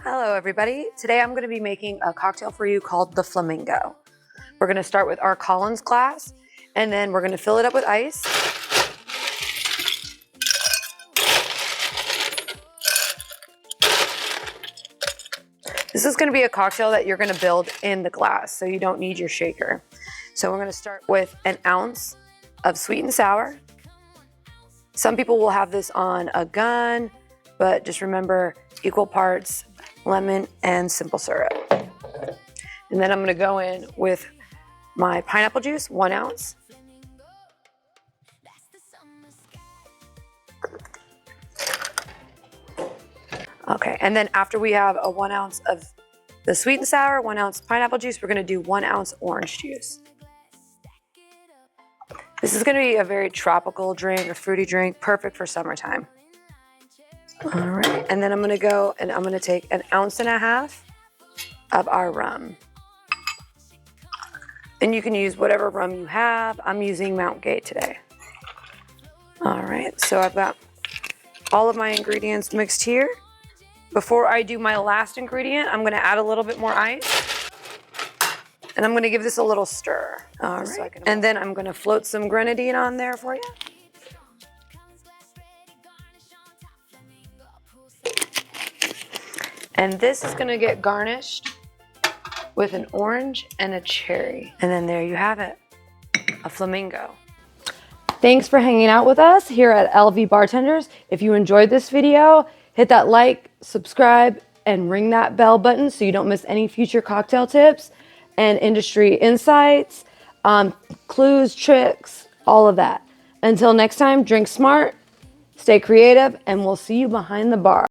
Hello everybody. Today I'm going to be making a cocktail for you called the Flamingo. We're going to start with our Collins glass and then we're going to fill it up with ice. This is going to be a cocktail that you're going to build in the glass, so you don't need your shaker. So we're going to start with an ounce of sweet and sour. Some people will have this on a gun, but just remember equal parts lemon and simple syrup. And then I'm going to go in with my pineapple juice, 1 ounce. Okay, and then after we have a 1 ounce of the sweet and sour, 1 ounce pineapple juice, we're going to do 1 ounce orange juice. This is going to be a very tropical drink, a fruity drink, perfect for summertime. All right, and then I'm gonna go and I'm gonna take 1.5 ounces of our rum. And you can use whatever rum you have. I'm using Mount Gay today. All right, so I've got all of my ingredients mixed here. Before I do my last ingredient, I'm gonna add a little bit more ice. And I'm gonna give this a little stir. All right, and then I'm gonna float some grenadine on there for you. And this is gonna get garnished with an orange and a cherry. And then there you have it, a flamingo. Thanks for hanging out with us here at LV Bartenders. If you enjoyed this video, hit that like, subscribe, and ring that bell button so you don't miss any future cocktail tips and industry insights, clues, tricks, all of that. Until next time, drink smart, stay creative, and we'll see you behind the bar.